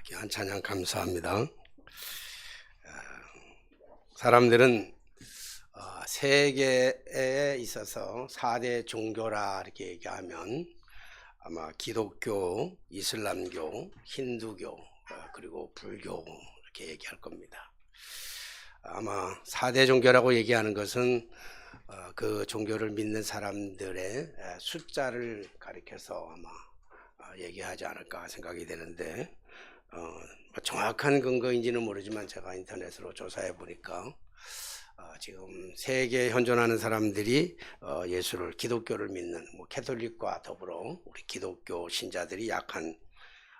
귀한 찬양 감사합니다. 사람들은 세계에 있어서 4대 종교라 이렇게 얘기하면 아마 기독교, 이슬람교, 힌두교, 그리고 불교 이렇게 얘기할 겁니다. 아마 4대 종교라고 얘기하는 것은 그 종교를 믿는 사람들의 숫자를 가리켜서 아마 얘기하지 않을까 생각이 되는데, 정확한 근거인지는 모르지만 제가 인터넷으로 조사해 보니까 지금 세계에 현존하는 사람들이 예수를, 기독교를 믿는 캐톨릭과 더불어 우리 기독교 신자들이 약 한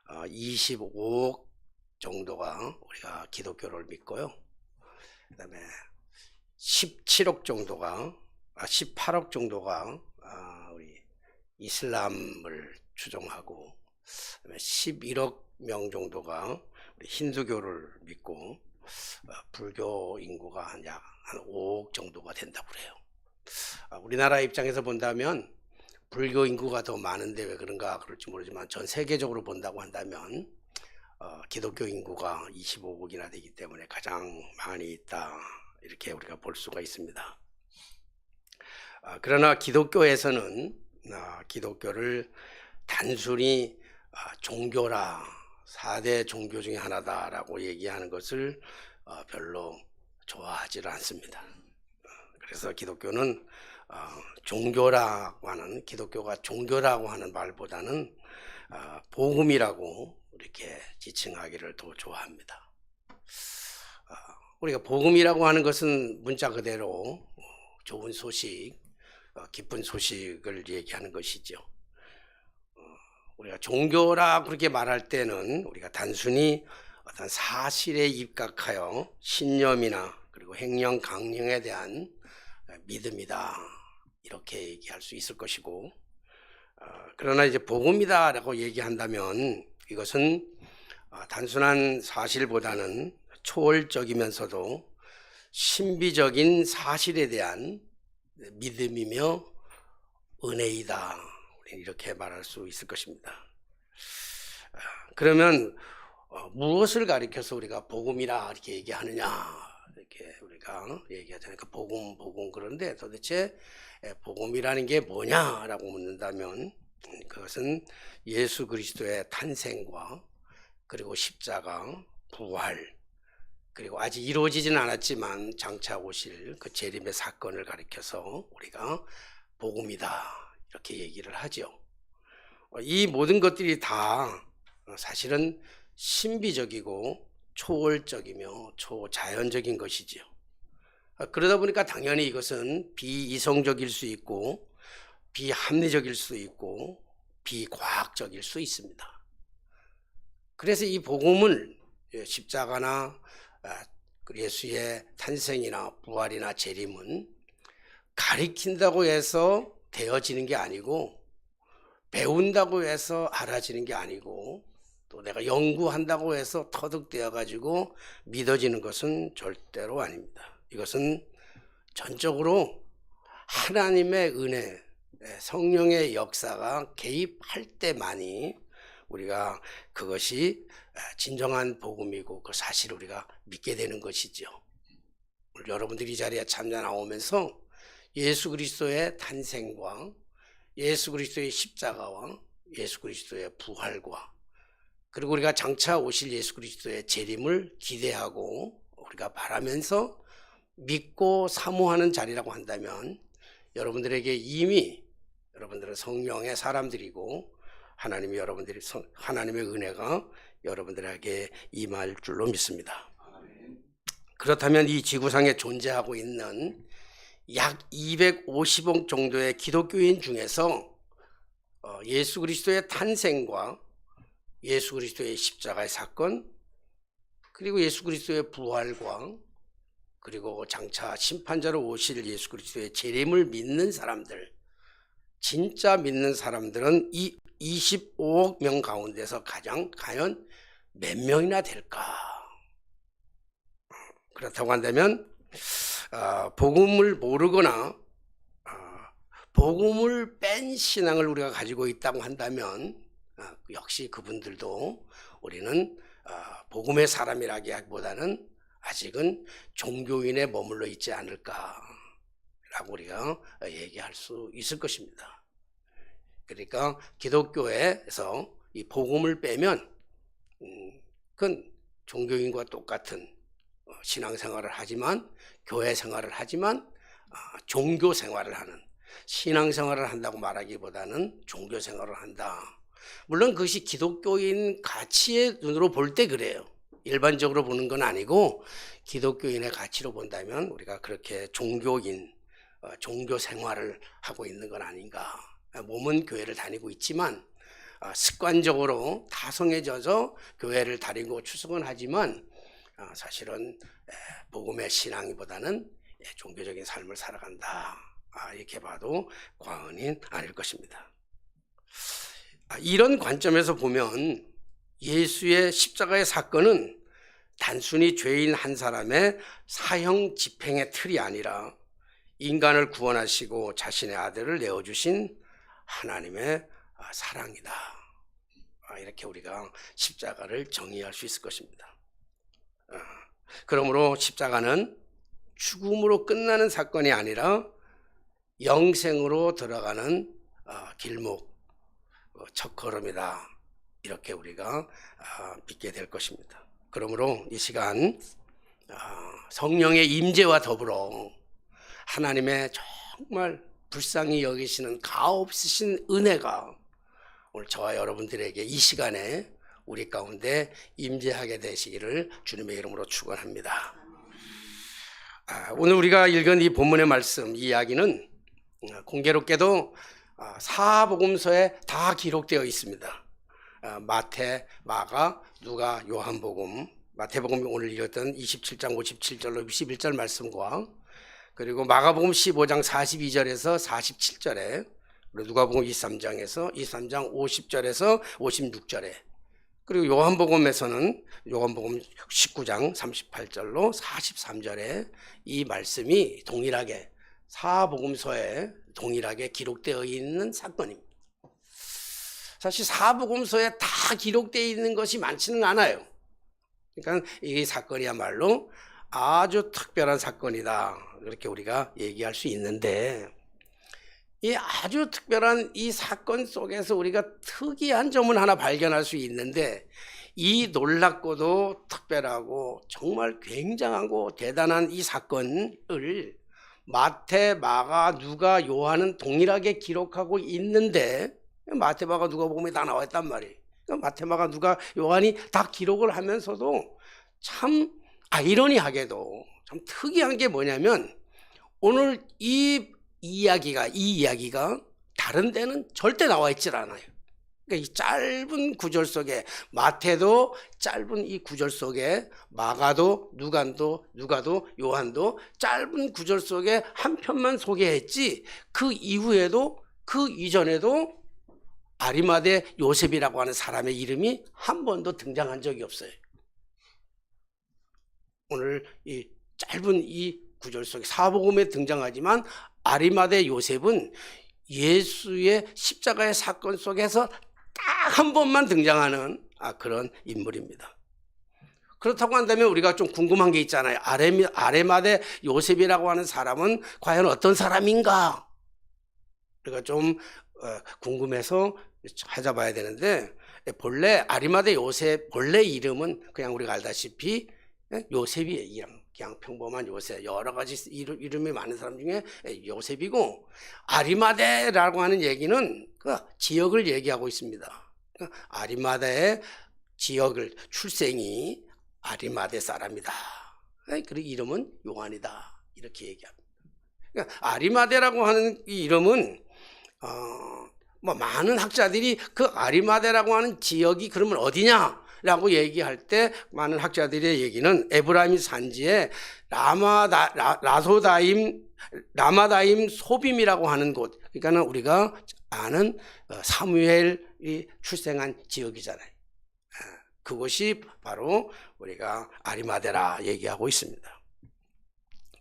25억 정도가 우리가 기독교를 믿고요. 그다음에 18억 정도가 우리 이슬람을 추종하고, 그다음에 11억 명 정도가 우리 힌두교를 믿고, 불교 인구가 약 한 5억 정도가 된다고 그래요. 우리나라 입장에서 본다면 불교 인구가 더 많은데 왜 그런가 그럴지 모르지만 전 세계적으로 본다고 한다면 기독교 인구가 25억이나 되기 때문에 가장 많이 있다, 이렇게 우리가 볼 수가 있습니다. 그러나 기독교에서는 기독교를 단순히 종교라, 4대 종교 중에 하나다라고 얘기하는 것을 별로 좋아하지를 않습니다. 그래서 기독교는 기독교가 종교라고 하는 말보다는 복음이라고 이렇게 지칭하기를 더 좋아합니다. 우리가 복음이라고 하는 것은 문자 그대로 좋은 소식, 기쁜 소식을 얘기하는 것이죠. 우리가 종교라 그렇게 말할 때는 우리가 단순히 어떤 사실에 입각하여 신념이나 그리고 행령 강령에 대한 믿음이다, 이렇게 얘기할 수 있을 것이고, 그러나 이제 복음이다라고 얘기한다면 이것은 단순한 사실보다는 초월적이면서도 신비적인 사실에 대한 믿음이며 은혜이다, 이렇게 말할 수 있을 것입니다. 그러면 무엇을 가리켜서 우리가 복음이라 이렇게 얘기하느냐, 이렇게 우리가 얘기하잖아요. 복음. 그런데 도대체 복음이라는 게 뭐냐라고 묻는다면 그것은 예수 그리스도의 탄생과 그리고 십자가, 부활, 그리고 아직 이루어지진 않았지만 장차 오실 그 재림의 사건을 가리켜서 우리가 복음이다, 이렇게 얘기를 하죠. 이 모든 것들이 다 사실은 신비적이고 초월적이며 초자연적인 것이지요. 그러다 보니까 당연히 이것은 비이성적일 수 있고 비합리적일 수 있고 비과학적일 수 있습니다. 그래서 이 복음을 십자가나 예수의 탄생이나 부활이나 재림은 가리킨다고 해서 되어지는 게 아니고, 배운다고 해서 알아지는 게 아니고, 또 내가 연구한다고 해서 터득되어 가지고 믿어지는 것은 절대로 아닙니다. 이것은 전적으로 하나님의 은혜, 성령의 역사가 개입할 때만이 우리가 그것이 진정한 복음이고 그 사실을 우리가 믿게 되는 것이죠. 오늘 여러분들이 이 자리에 참여 나오면서 예수 그리스도의 탄생과 예수 그리스도의 십자가와 예수 그리스도의 부활과 그리고 우리가 장차 오실 예수 그리스도의 재림을 기대하고 우리가 바라면서 믿고 사모하는 자리라고 한다면, 여러분들에게 이미 여러분들은 성령의 사람들이고 하나님의 은혜가 여러분들에게 임할 줄로 믿습니다. 그렇다면 이 지구상에 존재하고 있는 약 250억 정도의 기독교인 중에서 예수 그리스도의 탄생과 예수 그리스도의 십자가의 사건, 그리고 예수 그리스도의 부활과 그리고 장차 심판자로 오실 예수 그리스도의 재림을 믿는 사람들, 진짜 믿는 사람들은 이 25억 명 가운데서 과연 몇 명이나 될까? 그렇다고 한다면 복음을 모르거나 복음을 뺀 신앙을 우리가 가지고 있다고 한다면 역시 그분들도 우리는 복음의 사람이라기보다는 아직은 종교인에 머물러 있지 않을까라고 우리가 얘기할 수 있을 것입니다. 그러니까 기독교에서 이 복음을 빼면 그건 종교인과 똑같은 신앙생활을 하지만, 교회 생활을 하지만 종교 생활을 하는, 신앙생활을 한다고 말하기보다는 종교 생활을 한다. 물론 그것이 기독교인 가치의 눈으로 볼 때 그래요. 일반적으로 보는 건 아니고 기독교인의 가치로 본다면 우리가 그렇게 종교인, 종교 생활을 하고 있는 건 아닌가. 몸은 교회를 다니고 있지만 습관적으로 다성해져서 교회를 다니고 출석은 하지만 사실은 복음의 신앙이보다는 종교적인 삶을 살아간다. 이렇게 봐도 과언이 아닐 것입니다. 이런 관점에서 보면 예수의 십자가의 사건은 단순히 죄인 한 사람의 사형 집행의 틀이 아니라 인간을 구원하시고 자신의 아들을 내어주신 하나님의 사랑이다. 이렇게 우리가 십자가를 정의할 수 있을 것입니다. 그러므로 십자가는 죽음으로 끝나는 사건이 아니라 영생으로 들어가는 길목, 첫걸음이다. 이렇게 우리가 믿게 될 것입니다. 그러므로 이 시간 성령의 임재와 더불어 하나님의 정말 불쌍히 여기시는 가없으신 은혜가 오늘 저와 여러분들에게 이 시간에 우리 가운데 임재하게 되시기를 주님의 이름으로 축원합니다. 오늘 우리가 읽은 이 본문의 말씀, 이 이야기는 공교롭게도 사복음서에 다 기록되어 있습니다. 마태, 마가, 누가, 요한복음, 마태복음 오늘 읽었던 27장 57절로 61절 말씀과 그리고 마가복음 15장 42절에서 47절에 그리고 누가복음 23장에서 23장 50절에서 56절에 그리고 요한복음에서는 요한복음 19장 38절로 43절에 이 말씀이 동일하게 사복음서에 동일하게 기록되어 있는 사건입니다. 사실 사복음서에 다 기록되어 있는 것이 많지는 않아요. 그러니까 이 사건이야말로 아주 특별한 사건이다. 이렇게 우리가 얘기할 수 있는데 이 아주 특별한 이 사건 속에서 우리가 특이한 점은 하나 발견할 수 있는데 이 놀랍고도 특별하고 정말 굉장하고 대단한 이 사건을 마태, 마가, 누가, 요한은 동일하게 기록하고 있는데 마태, 마가, 누가복음에 다 나와 있단 말이에요. 마태, 마가, 누가, 요한이 다 기록을 하면서도 참 아이러니하게도 참 특이한 게 뭐냐면 오늘 이 이야기가 다른 데는 절대 나와 있질 않아요. 그러니까 이 짧은 구절 속에 마태도 짧은 이 구절 속에 마가도 누가도 요한도 짧은 구절 속에 한 편만 소개했지 그 이후에도 그 이전에도 아리마대 요셉이라고 하는 사람의 이름이 한 번도 등장한 적이 없어요. 오늘 이 짧은 이 구절 속에 사복음에 등장하지만 아리마대 요셉은 예수의 십자가의 사건 속에서 딱 한 번만 등장하는 그런 인물입니다. 그렇다고 한다면 우리가 좀 궁금한 게 있잖아요. 아리마대 요셉이라고 하는 사람은 과연 어떤 사람인가? 우리가 좀 궁금해서 찾아봐야 되는데 본래 아리마대 요셉 본래 이름은 그냥 우리가 알다시피 요셉이에요. 그냥 평범한 요셉. 여러 가지 이름이 많은 사람 중에 요셉이고 아리마대라고 하는 얘기는 그 지역을 얘기하고 있습니다. 아리마대의 지역을 출생이 아리마대 사람이다. 그리고 이름은 요한이다. 이렇게 얘기합니다. 그러니까 아리마대라고 하는 이 이름은 많은 학자들이 그 아리마대라고 하는 지역이 그러면 어디냐라고 얘기할 때 많은 학자들의 얘기는 에브라임 산지에 라마다임 소빔이라고 하는 곳, 그러니까는 우리가 아는 사무엘이 출생한 지역이잖아요. 그것이 바로 우리가 아리마대라 얘기하고 있습니다.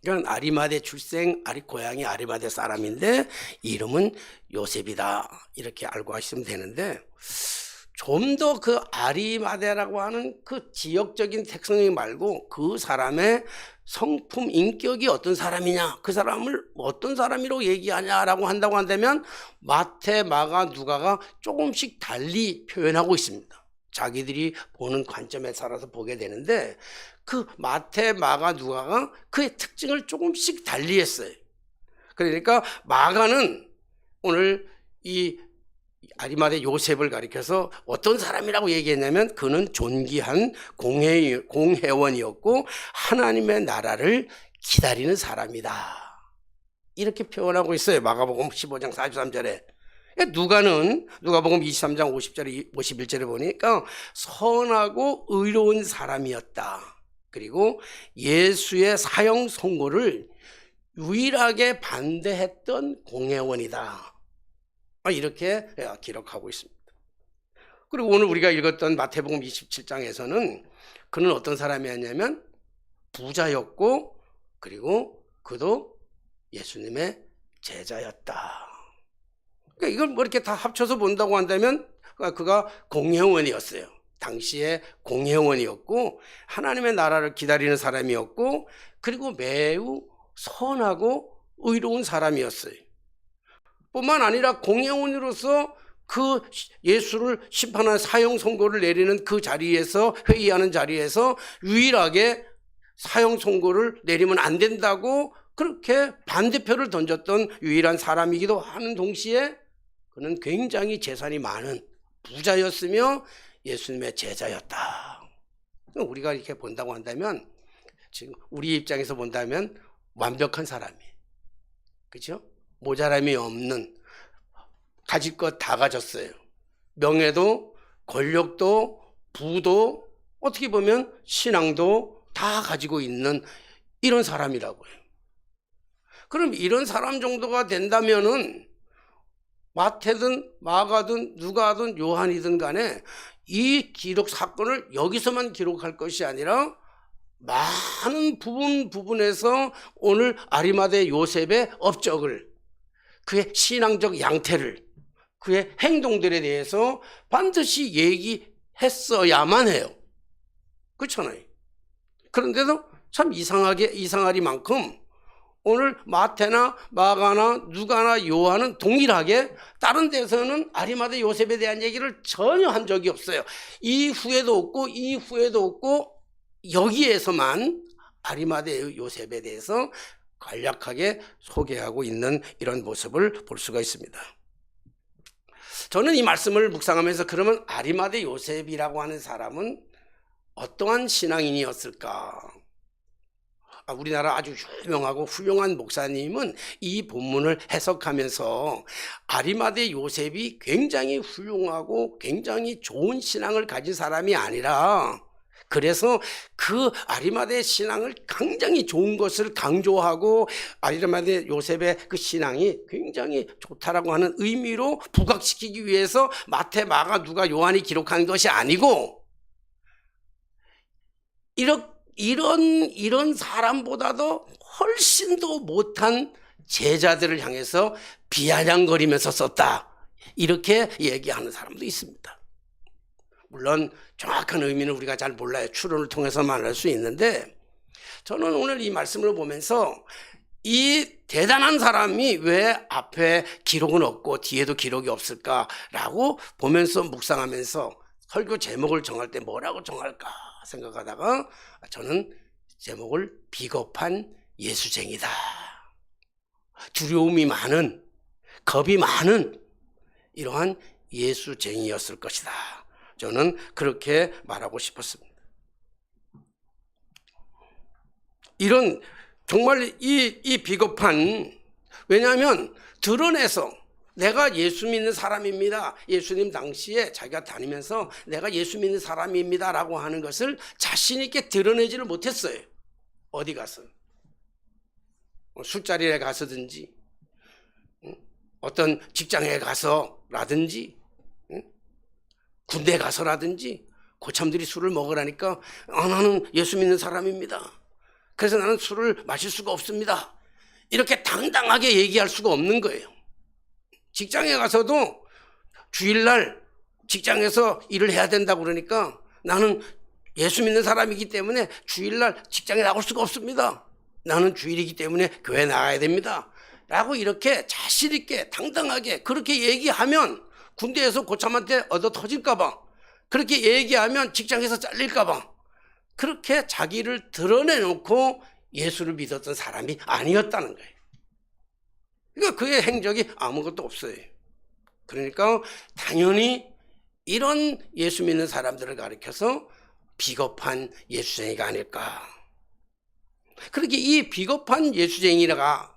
그러니까 아리마대 출생, 고향이 아리마대 사람인데 이름은 요셉이다. 이렇게 알고 하시면 되는데 좀 더 그 아리마대라고 하는 그 지역적인 특성이 말고 그 사람의 성품, 인격이 어떤 사람이냐, 그 사람을 어떤 사람이라고 얘기하냐라고 한다고 한다면 마태, 마가, 누가가 조금씩 달리 표현하고 있습니다. 자기들이 보는 관점에 따라서 보게 되는데 그 마태, 마가, 누가가 그의 특징을 조금씩 달리 했어요. 그러니까 마가는 오늘 이 아리마대 요셉을 가리켜서 어떤 사람이라고 얘기했냐면 그는 존귀한 공회원이었고 하나님의 나라를 기다리는 사람이다, 이렇게 표현하고 있어요. 마가복음 15장 43절에. 누가복음 23장 50절에 51절에 보니까 선하고 의로운 사람이었다, 그리고 예수의 사형 선고를 유일하게 반대했던 공회원이다, 이렇게 기록하고 있습니다. 그리고 오늘 우리가 읽었던 마태복음 27장에서는 그는 어떤 사람이었냐면 부자였고 그리고 그도 예수님의 제자였다. 그러니까 이걸 뭐 이렇게 다 합쳐서 본다고 한다면 그가 공회원이었어요. 당시에 공회원이었고 하나님의 나라를 기다리는 사람이었고 그리고 매우 선하고 의로운 사람이었어요. 뿐만 아니라 공회원으로서 그 예수를 심판하는 사형 선고를 내리는 그 자리에서, 회의하는 자리에서 유일하게 사형 선고를 내리면 안 된다고 그렇게 반대표를 던졌던 유일한 사람이기도 하는 동시에 그는 굉장히 재산이 많은 부자였으며 예수님의 제자였다. 우리가 이렇게 본다고 한다면, 지금 우리 입장에서 본다면 완벽한 사람이에요. 그렇죠? 모자람이 없는, 가질 것 다 가졌어요. 명예도 권력도 부도 어떻게 보면 신앙도 다 가지고 있는 이런 사람이라고요. 그럼 이런 사람 정도가 된다면은 마태든 마가든 누가든 요한이든 간에 이 기록 사건을 여기서만 기록할 것이 아니라 많은 부분에서 오늘 아리마대 요셉의 업적을, 그의 신앙적 양태를, 그의 행동들에 대해서 반드시 얘기했어야만 해요. 그렇잖아요. 그런데도 참 이상하리만큼 오늘 마태나 마가나 누가나 요한은 동일하게 다른 데서는 아리마대 요셉에 대한 얘기를 전혀 한 적이 없어요. 이후에도 없고 여기에서만 아리마대 요셉에 대해서 간략하게 소개하고 있는 이런 모습을 볼 수가 있습니다. 저는 이 말씀을 묵상하면서 그러면 아리마대 요셉이라고 하는 사람은 어떠한 신앙인이었을까? 우리나라 아주 유명하고 훌륭한 목사님은 이 본문을 해석하면서 아리마대 요셉이 굉장히 훌륭하고 굉장히 좋은 신앙을 가진 사람이 아니라, 그래서 그 아리마대 신앙을 굉장히 좋은 것을 강조하고 아리마대 요셉의 그 신앙이 굉장히 좋다라고 하는 의미로 부각시키기 위해서 마태, 마가, 누가, 요한이 기록한 것이 아니고, 이런 사람보다도 훨씬 더 못한 제자들을 향해서 비아냥거리면서 썼다, 이렇게 얘기하는 사람도 있습니다. 물론 정확한 의미는 우리가 잘 몰라요. 추론을 통해서만 알 수 있는데, 저는 오늘 이 말씀을 보면서 이 대단한 사람이 왜 앞에 기록은 없고 뒤에도 기록이 없을까라고 보면서 묵상하면서 설교 제목을 정할 때 뭐라고 정할까 생각하다가 저는 제목을 비겁한 예수쟁이다, 두려움이 많은, 겁이 많은 이러한 예수쟁이였을 것이다, 저는 그렇게 말하고 싶었습니다. 이런 정말 이 비겁한, 왜냐하면 드러내서 내가 예수 믿는 사람입니다, 예수님 당시에 자기가 다니면서 내가 예수 믿는 사람입니다 라고 하는 것을 자신 있게 드러내지를 못했어요. 어디 가서, 술자리에 가서든지 어떤 직장에 가서라든지 군대 가서라든지 고참들이 술을 먹으라니까 나는 예수 믿는 사람입니다, 그래서 나는 술을 마실 수가 없습니다, 이렇게 당당하게 얘기할 수가 없는 거예요. 직장에 가서도 주일날 직장에서 일을 해야 된다고 그러니까 나는 예수 믿는 사람이기 때문에 주일날 직장에 나올 수가 없습니다. 나는 주일이기 때문에 교회 나가야 됩니다. 라고 이렇게 자신 있게 당당하게 그렇게 얘기하면 군대에서 고참한테 얻어 터질까 봐, 그렇게 얘기하면 직장에서 잘릴까 봐, 그렇게 자기를 드러내놓고 예수를 믿었던 사람이 아니었다는 거예요. 그러니까 그의 행적이 아무것도 없어요. 그러니까 당연히 이런 예수 믿는 사람들을 가리켜서 비겁한 예수쟁이가 아닐까. 그렇게 이 비겁한 예수쟁이였던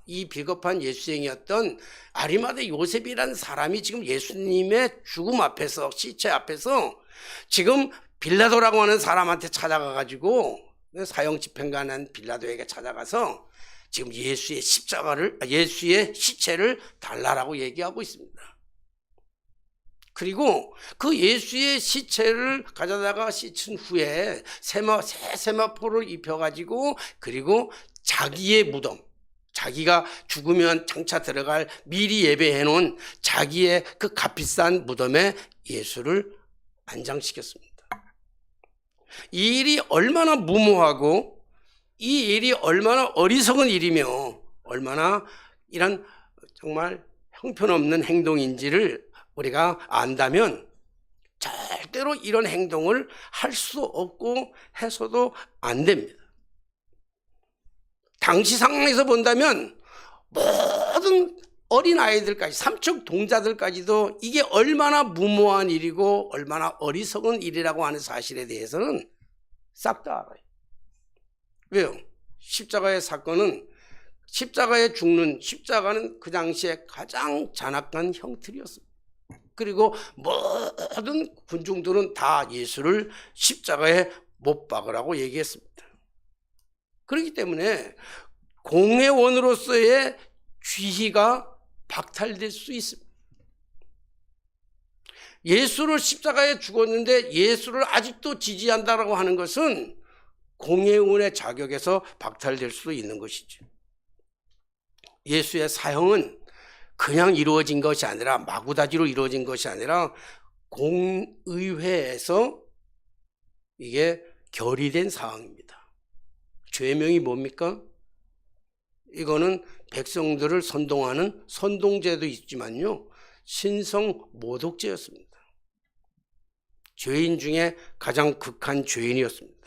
아리마대 요셉이라는 사람이 지금 예수님의 죽음 앞에서, 시체 앞에서 지금 빌라도라고 하는 사람한테 찾아가가지고, 사형 집행관한 빌라도에게 찾아가서 지금 예수의 시체를 달라라고 얘기하고 있습니다. 그리고 그 예수의 시체를 가져다가 씻은 후에 새 세마포를 입혀가지고, 그리고 자기의 무덤, 자기가 죽으면 장차 들어갈 미리 예배해 놓은 자기의 그 값비싼 무덤에 예수를 안장시켰습니다. 이 일이 얼마나 무모하고 이 일이 얼마나 어리석은 일이며 얼마나 이런 정말 형편없는 행동인지를 우리가 안다면 절대로 이런 행동을 할 수 없고 해서도 안 됩니다. 당시 상황에서 본다면 모든 어린아이들까지, 삼척 동자들까지도 이게 얼마나 무모한 일이고 얼마나 어리석은 일이라고 하는 사실에 대해서는 싹 다 알아요. 왜요? 십자가의 사건은, 십자가는 그 당시에 가장 잔악한 형틀이었습니다. 그리고 모든 군중들은 다 예수를 십자가에 못 박으라고 얘기했습니다. 그렇기 때문에 공회원으로서의 지위가 박탈될 수 있습니다. 예수를 십자가에 죽었는데 예수를 아직도 지지한다라고 하는 것은 공회원의 자격에서 박탈될 수 있는 것이죠. 예수의 사형은 그냥 이루어진 것이 아니라, 마구다지로 이루어진 것이 아니라 공의회에서 이게 결의된 사항입니다. 죄명이 뭡니까? 이거는 백성들을 선동하는 선동죄도 있지만요, 신성모독죄였습니다. 죄인 중에 가장 극한 죄인이었습니다.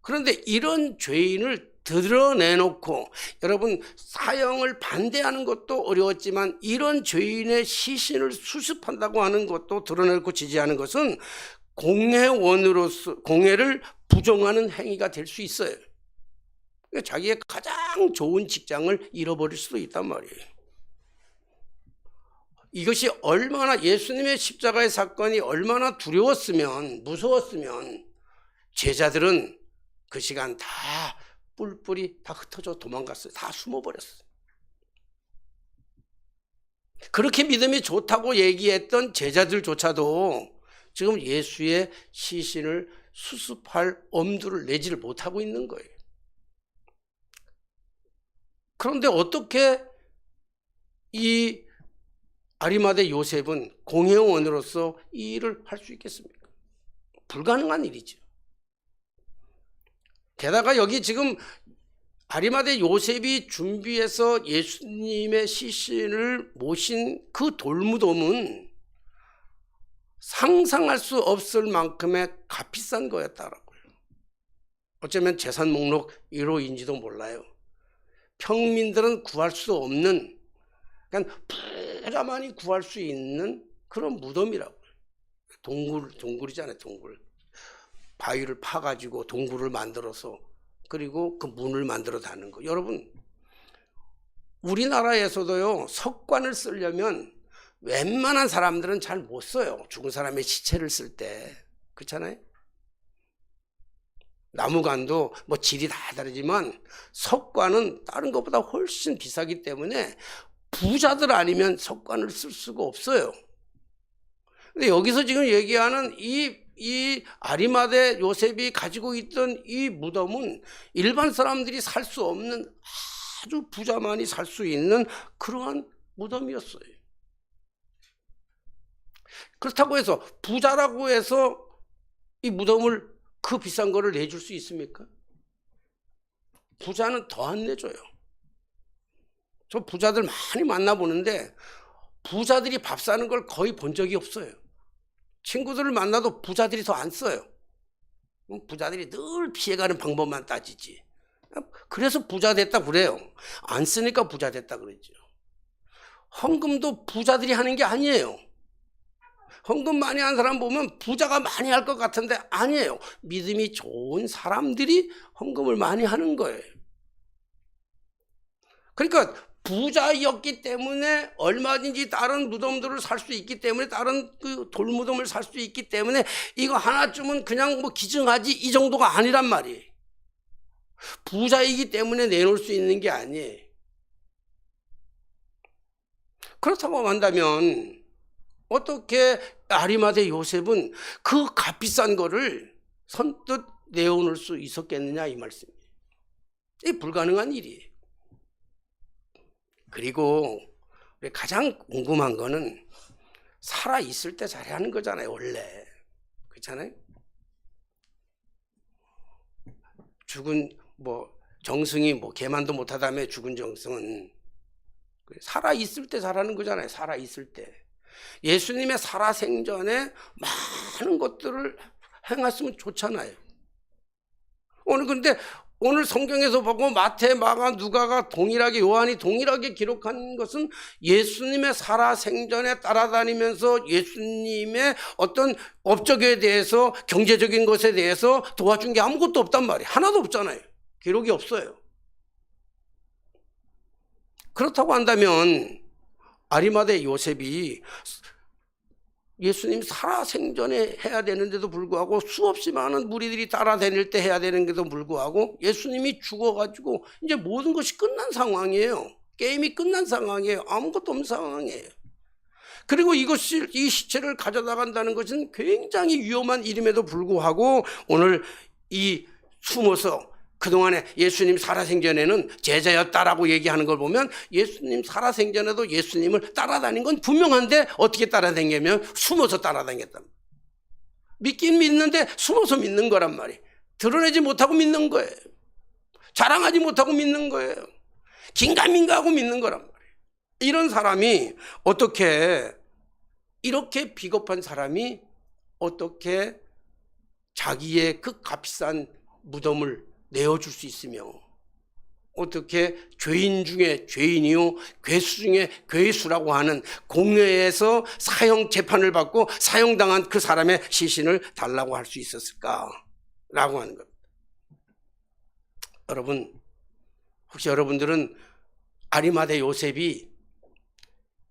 그런데 이런 죄인을 드러내놓고, 여러분 사형을 반대하는 것도 어려웠지만 이런 죄인의 시신을 수습한다고 하는 것도 드러내놓고 지지하는 것은 공회를 부정하는 행위가 될 수 있어요. 자기의 가장 좋은 직장을 잃어버릴 수도 있단 말이에요. 이것이 얼마나, 예수님의 십자가의 사건이 얼마나 무서웠으면 제자들은 그 시간 다 뿔뿔이 다 흩어져 도망갔어요. 다 숨어버렸어요. 그렇게 믿음이 좋다고 얘기했던 제자들조차도 지금 예수의 시신을 수습할 엄두를 내지를 못하고 있는 거예요. 그런데 어떻게 이 아리마대 요셉은 공회원으로서 이 일을 할 수 있겠습니까? 불가능한 일이죠. 게다가 여기 지금 아리마대 요셉이 준비해서 예수님의 시신을 모신 그 돌무덤은 상상할 수 없을 만큼의 값비싼 거였다라고요. 어쩌면 재산 목록 1호인지도 몰라요. 평민들은 구할 수 없는, 그러니까 부자만이 구할 수 있는 그런 무덤이라고요. 동굴이잖아요, 동굴. 바위를 파가지고 동굴을 만들어서, 그리고 그 문을 만들어 다는 거. 여러분, 우리나라에서도요, 석관을 쓰려면 웬만한 사람들은 잘 못 써요. 죽은 사람의 시체를 쓸 때. 그렇잖아요? 나무관도 뭐 질이 다 다르지만 석관은 다른 것보다 훨씬 비싸기 때문에 부자들 아니면 석관을 쓸 수가 없어요. 근데 여기서 지금 얘기하는 이 아리마대 요셉이 가지고 있던 이 무덤은 일반 사람들이 살 수 없는, 아주 부자만이 살 수 있는 그러한 무덤이었어요. 그렇다고 해서 부자라고 해서 이 무덤을 그 비싼 거를 내줄 수 있습니까? 부자는 더 안 내줘요. 저 부자들 많이 만나보는데 부자들이 밥 사는 걸 거의 본 적이 없어요. 친구들을 만나도 부자들이 더 안 써요. 부자들이 늘 피해가는 방법만 따지지. 그래서 부자 됐다 그래요. 안 쓰니까 부자 됐다 그러죠. 헌금도 부자들이 하는 게 아니에요. 헌금 많이 하는 사람 보면 부자가 많이 할 것 같은데 아니에요. 믿음이 좋은 사람들이 헌금을 많이 하는 거예요. 그러니까 부자였기 때문에 얼마든지 다른 무덤들을 살 수 있기 때문에, 다른 그 돌무덤을 살 수 있기 때문에 이거 하나쯤은 그냥 뭐 기증하지 이 정도가 아니란 말이에요. 부자이기 때문에 내놓을 수 있는 게 아니에요. 그렇다고 한다면 어떻게 아리마대 요셉은 그 값비싼 거를 선뜻 내어놓을 수 있었겠느냐 이 말씀이에요. 이게 불가능한 일이에요. 그리고 가장 궁금한 거는 살아있을 때 잘해야 하는 거잖아요, 원래. 그렇잖아요? 죽은 정승이 개만도 못하다며 죽은 정승은 살아있을 때 잘하는 거잖아요, 살아있을 때. 예수님의 살아생전에 많은 것들을 행했으면 좋잖아요. 근데 오늘 성경에서 보고 마태, 마가, 누가가 동일하게, 요한이 동일하게 기록한 것은 예수님의 살아생전에 따라다니면서 예수님의 어떤 업적에 대해서, 경제적인 것에 대해서 도와준 게 아무것도 없단 말이에요. 하나도 없잖아요. 기록이 없어요. 그렇다고 한다면 아리마대 요셉이 예수님 살아생전에 해야 되는데도 불구하고, 수없이 많은 무리들이 따라다닐 때 해야 되는데도 불구하고, 예수님이 죽어가지고 이제 모든 것이 끝난 상황이에요. 게임이 끝난 상황이에요. 아무것도 없는 상황이에요. 그리고 이 시체를 가져나간다는 것은 굉장히 위험한 일임에도 불구하고 오늘 이 숨어서 그동안에 예수님 살아생전에는 제자였다라고 얘기하는 걸 보면 예수님 살아생전에도 예수님을 따라다닌 건 분명한데 어떻게 따라다니냐면 숨어서 따라다녔단 말이에요. 믿긴 믿는데 숨어서 믿는 거란 말이에요. 드러내지 못하고 믿는 거예요. 자랑하지 못하고 믿는 거예요. 긴가민가하고 믿는 거란 말이에요. 이런 사람이 어떻게, 이렇게 비겁한 사람이 어떻게 자기의 그 값비싼 무덤을 내어줄 수 있으며, 어떻게 죄인 중에 죄인이요 괴수 중에 괴수라고 하는 공회에서 사형 재판을 받고 사형당한 그 사람의 시신을 달라고 할 수 있었을까라고 하는 겁니다. 여러분, 혹시 여러분들은 아리마대 요셉이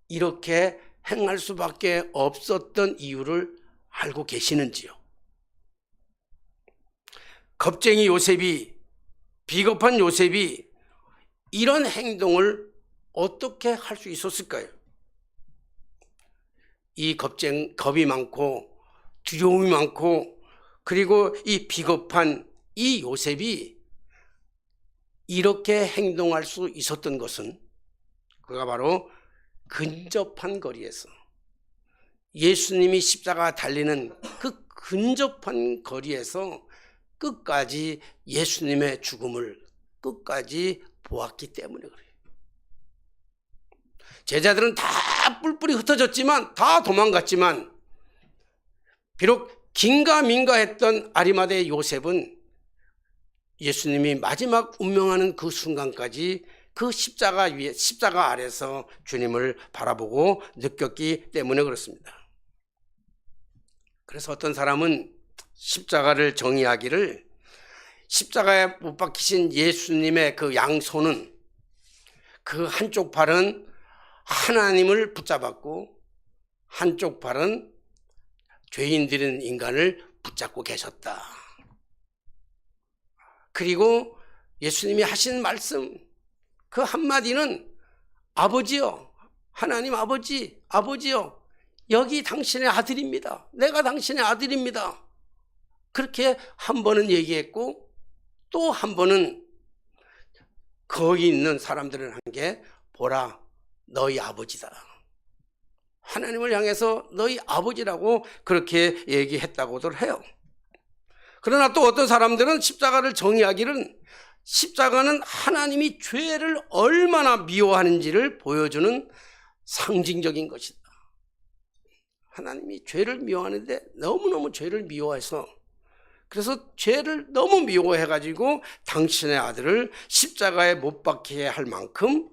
이렇게 행할 수밖에 없었던 이유를 알고 계시는지요? 겁쟁이 요셉이, 비겁한 요셉이 이런 행동을 어떻게 할 수 있었을까요? 이 겁이 많고 두려움이 많고, 그리고 이 비겁한 이 요셉이 이렇게 행동할 수 있었던 것은, 그가 바로 근접한 거리에서, 예수님이 십자가 달리는 그 근접한 거리에서 끝까지 예수님의 죽음을 끝까지 보았기 때문에 그래요. 제자들은 다 뿔뿔이 흩어졌지만, 다 도망갔지만, 비록 긴가민가했던 아리마대 요셉은 예수님이 마지막 운명하는 그 순간까지 그 십자가 위에, 십자가 아래서 주님을 바라보고 느꼈기 때문에 그렇습니다. 그래서 어떤 사람은 십자가를 정의하기를, 십자가에 못 박히신 예수님의 그 양손은, 그 한쪽 팔은 하나님을 붙잡았고 한쪽 팔은 죄인들인 인간을 붙잡고 계셨다. 그리고 예수님이 하신 말씀 그 한마디는, 아버지요, 하나님 아버지요, 여기 당신의 아들입니다. 내가 당신의 아들입니다. 그렇게 한 번은 얘기했고, 또 한 번은 거기 있는 사람들은 한 게, 보라 너희 아버지다. 하나님을 향해서 너희 아버지라고 그렇게 얘기했다고들 해요. 그러나 또 어떤 사람들은 십자가를 정의하기는 십자가는 하나님이 죄를 얼마나 미워하는지를 보여주는 상징적인 것이다. 하나님이 죄를 미워하는데 너무너무 죄를 미워해서, 그래서 죄를 너무 미워해가지고 당신의 아들을 십자가에 못 박히게 할 만큼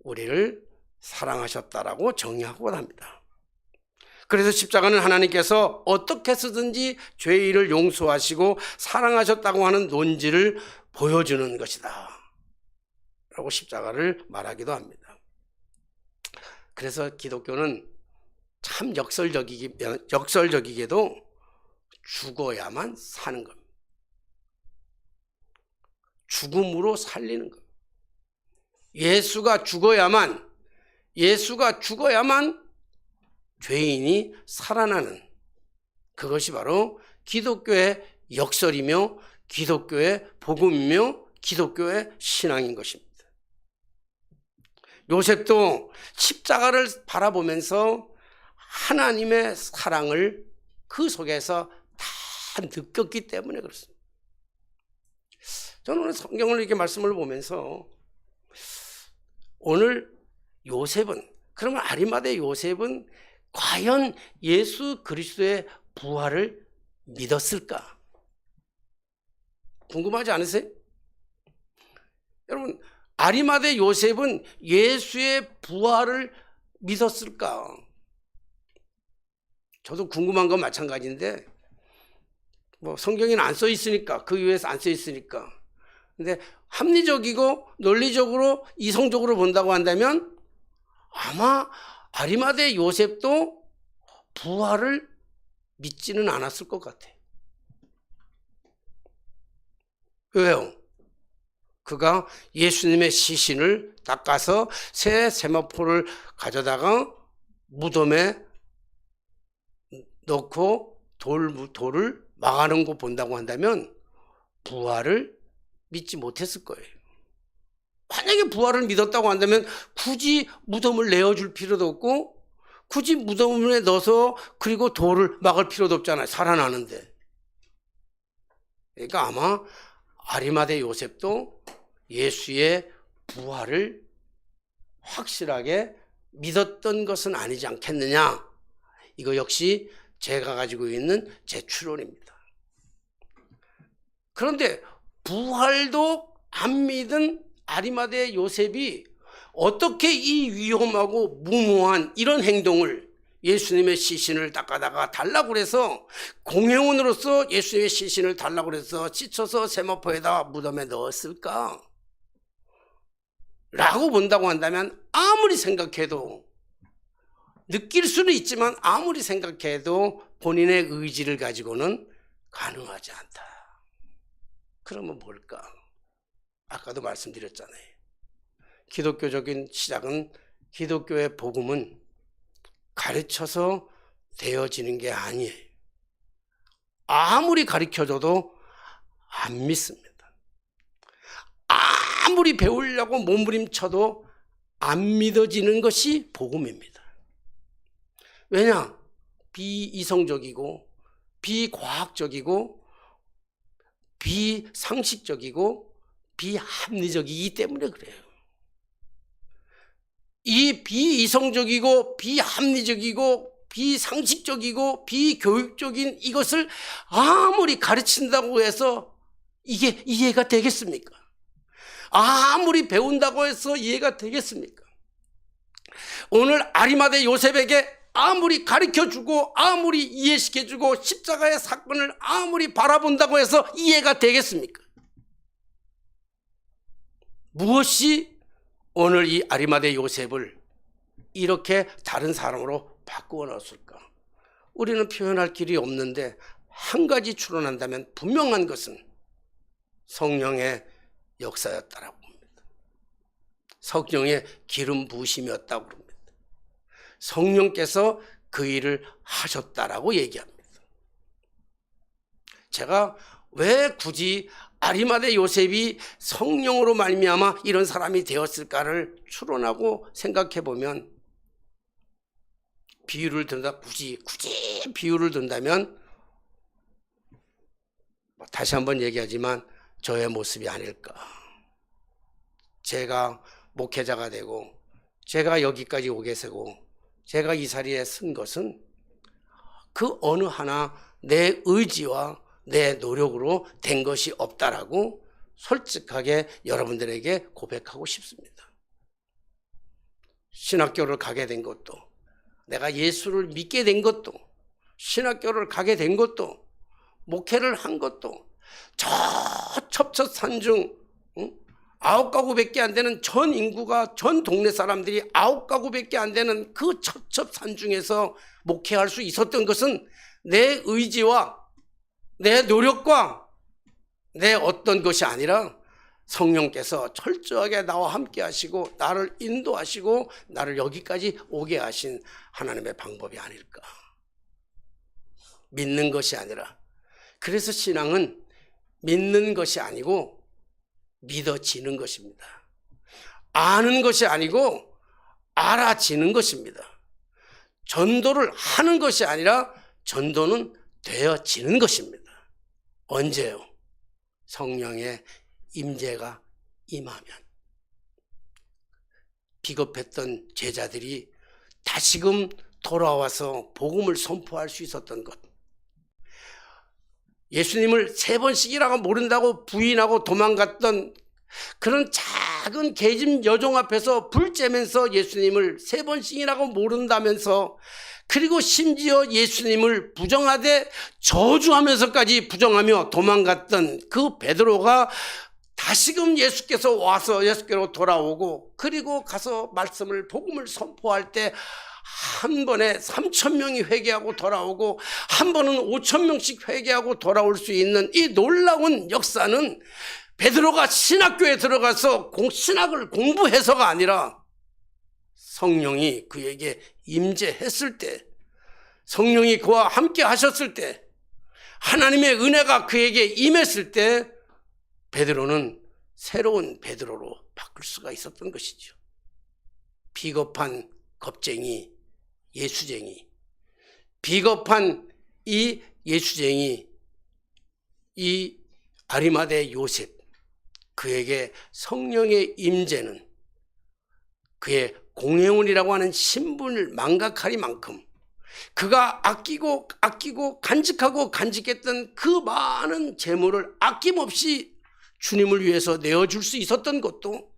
우리를 사랑하셨다라고 정의하곤 합니다. 그래서 십자가는 하나님께서 어떻게 해서든지 죄인을 용서하시고 사랑하셨다고 하는 논지를 보여주는 것이다 라고 십자가를 말하기도 합니다. 그래서 기독교는 참 역설적이게도 죽어야만 사는 겁니다. 죽음으로 살리는 겁니다. 예수가 죽어야만 죄인이 살아나는, 그것이 바로 기독교의 역설이며 기독교의 복음이며 기독교의 신앙인 것입니다. 요셉도 십자가를 바라보면서 하나님의 사랑을 그 속에서 다 느꼈기 때문에 그렇습니다. 저는 오늘 성경을 이렇게 말씀을 보면서 오늘 요셉은, 그러면 아리마대 요셉은 과연 예수 그리스도의 부활을 믿었을까? 궁금하지 않으세요? 여러분, 아리마대 요셉은 예수의 부활을 믿었을까? 저도 궁금한 건 마찬가지인데, 뭐 성경에는 안 써 있으니까, 그 위에서 안 써 있으니까. 근데 합리적이고 논리적으로 이성적으로 본다고 한다면 아마 아리마대 요셉도 부활을 믿지는 않았을 것 같아. 왜요? 그가 예수님의 시신을 닦아서 새 세마포를 가져다가 무덤에 넣고 돌을 막아놓은 거 본다고 한다면 부활을 믿지 못했을 거예요. 만약에 부활을 믿었다고 한다면 굳이 무덤을 내어줄 필요도 없고 굳이 무덤에 넣어서 그리고 돌을 막을 필요도 없잖아요. 살아나는데. 그러니까 아마 아리마대 요셉도 예수의 부활을 확실하게 믿었던 것은 아니지 않겠느냐. 이거 역시 제가 가지고 있는 제 추론입니다. 그런데 부활도 안 믿은 아리마대 요셉이 어떻게 이 위험하고 무모한 이런 행동을, 예수님의 시신을 닦아다가 달라고 그래서 공회원으로서 예수님의 시신을 달라고 그래서 찢어서 세마포에다 무덤에 넣었을까? 라고 본다고 한다면 아무리 생각해도, 느낄 수는 있지만 아무리 생각해도 본인의 의지를 가지고는 가능하지 않다. 그러면 뭘까? 아까도 말씀드렸잖아요. 기독교적인 시작은, 기독교의 복음은 가르쳐서 되어지는 게 아니에요. 아무리 가르쳐줘도 안 믿습니다. 아무리 배우려고 몸부림쳐도 안 믿어지는 것이 복음입니다. 왜냐? 비이성적이고 비과학적이고 비상식적이고 비합리적이기 때문에 그래요. 이 비이성적이고 비합리적이고 비상식적이고 비교육적인 이것을 아무리 가르친다고 해서 이게 이해가 되겠습니까? 아무리 배운다고 해서 이해가 되겠습니까? 오늘 아리마대 요셉에게 아무리 가르쳐주고 아무리 이해시켜주고 십자가의 사건을 아무리 바라본다고 해서 이해가 되겠습니까? 무엇이 오늘 이 아리마대 요셉을 이렇게 다른 사람으로 바꾸어 놨을까? 우리는 표현할 길이 없는데 한 가지 추론한다면 분명한 것은 성령의 역사였다라고 봅니다. 성령의 기름 부으심이었다고 합니다. 성령께서 그 일을 하셨다라고 얘기합니다. 제가 왜 굳이 아리마대 요셉이 성령으로 말미암아 이런 사람이 되었을까를 추론하고 생각해 보면 비유를 든다, 굳이 비유를 든다면 다시 한번 얘기하지만 저의 모습이 아닐까. 제가 목회자가 되고 제가 여기까지 오게 되고 제가 이 자리에 선 것은 그 어느 하나 내 의지와 내 노력으로 된 것이 없다라고 솔직하게 여러분들에게 고백하고 싶습니다. 신학교를 가게 된 것도, 내가 예수를 믿게 된 것도, 신학교를 가게 된 것도, 목회를 한 것도, 저 첩첩산중 9가구밖에 안 되는 전 인구가, 전 동네 사람들이 9가구밖에 안 되는 그 첩첩산중에서 목회할 수 있었던 것은 내 의지와 내 노력과 내 어떤 것이 아니라 성령께서 철저하게 나와 함께 하시고 나를 인도하시고 나를 여기까지 오게 하신 하나님의 방법이 아닐까. 믿는 것이 아니라, 그래서 신앙은 믿는 것이 아니고 믿어지는 것입니다. 아는 것이 아니고 알아지는 것입니다. 전도를 하는 것이 아니라 전도는 되어지는 것입니다. 언제요? 성령의 임재가 임하면. 비겁했던 제자들이 다시금 돌아와서 복음을 선포할 수 있었던 것, 예수님을 3번씩이라고 모른다고 부인하고 도망갔던 그런 작은 계집 여종 앞에서 불 쬐면서 예수님을 3번씩이라고 모른다면서, 그리고 심지어 예수님을 부정하되 저주하면서까지 부정하며 도망갔던 그 베드로가 다시금 예수께서 와서 예수께로 돌아오고, 그리고 가서 말씀을, 복음을 선포할 때 한 번에 3,000명이 회개하고 돌아오고 한 번은 5,000명씩 회개하고 돌아올 수 있는 이 놀라운 역사는 베드로가 신학교에 들어가서 신학을 공부해서가 아니라 성령이 그에게 임재했을 때, 성령이 그와 함께 하셨을 때, 하나님의 은혜가 그에게 임했을 때 베드로는 새로운 베드로로 바꿀 수가 있었던 것이죠. 비겁한 겁쟁이, 예수쟁이, 비겁한 이 예수쟁이, 이 아리마대 요셉, 그에게 성령의 임재는 그의 공회원이라고 하는 신분을 망각하리만큼 그가 아끼고 간직하고 간직했던 그 많은 재물을 아낌없이 주님을 위해서 내어줄 수 있었던 것도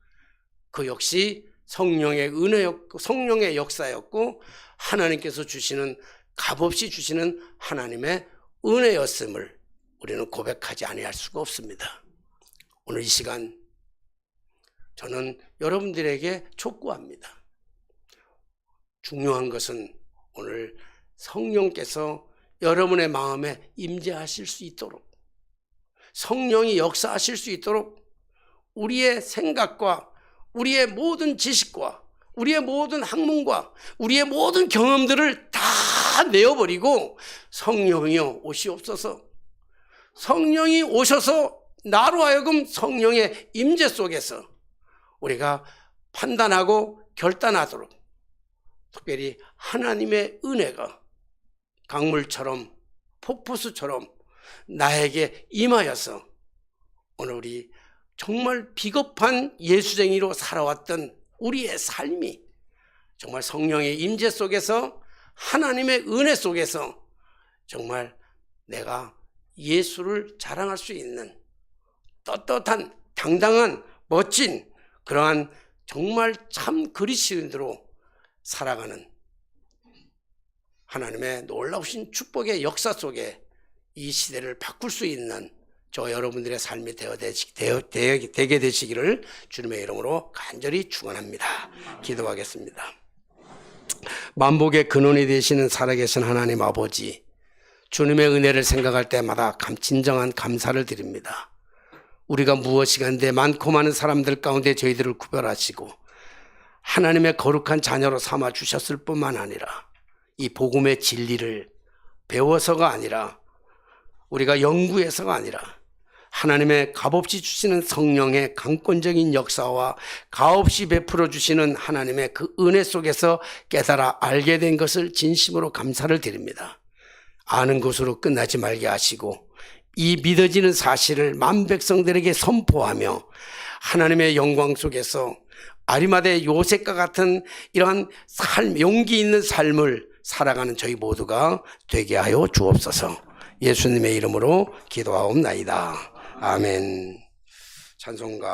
그 역시 성령의 은혜였고 성령의 역사였고 하나님께서 주시는, 값없이 주시는 하나님의 은혜였음을 우리는 고백하지 아니할 수가 없습니다. 오늘 이 시간 저는 여러분들에게 촉구합니다. 중요한 것은 오늘 성령께서 여러분의 마음에 임재하실 수 있도록, 성령이 역사하실 수 있도록 우리의 생각과 우리의 모든 지식과 우리의 모든 학문과 우리의 모든 경험들을 다 내어버리고 성령이여 오시옵소서, 성령이 오셔서 나로 하여금 성령의 임재 속에서 우리가 판단하고 결단하도록, 특별히 하나님의 은혜가 강물처럼 폭포수처럼 나에게 임하여서 오늘 우리 정말 비겁한 예수쟁이로 살아왔던 우리의 삶이 정말 성령의 임재 속에서, 하나님의 은혜 속에서 정말 내가 예수를 자랑할 수 있는 떳떳한, 당당한, 멋진 그러한 정말 참 그리스도인으로 살아가는 하나님의 놀라우신 축복의 역사 속에 이 시대를 바꿀 수 있는 저 여러분들의 삶이 되게 되시기를 주님의 이름으로 간절히 축원합니다. 기도하겠습니다. 만복의 근원이 되시는 살아계신 하나님 아버지, 주님의 은혜를 생각할 때마다 진정한 감사를 드립니다. 우리가 무엇이간데 많고 많은 사람들 가운데 저희들을 구별하시고 하나님의 거룩한 자녀로 삼아 주셨을 뿐만 아니라 이 복음의 진리를 배워서가 아니라, 우리가 연구해서가 아니라 하나님의 값없이 주시는 성령의 강권적인 역사와 값없이 베풀어 주시는 하나님의 그 은혜 속에서 깨달아 알게 된 것을 진심으로 감사를 드립니다. 아는 것으로 끝나지 말게 하시고 이 믿어지는 사실을 만 백성들에게 선포하며 하나님의 영광 속에서 아리마대 요셉과 같은 이러한 용기 있는 삶을 살아가는 저희 모두가 되게 하여 주옵소서. 예수님의 이름으로 기도하옵나이다. 아멘. 찬송가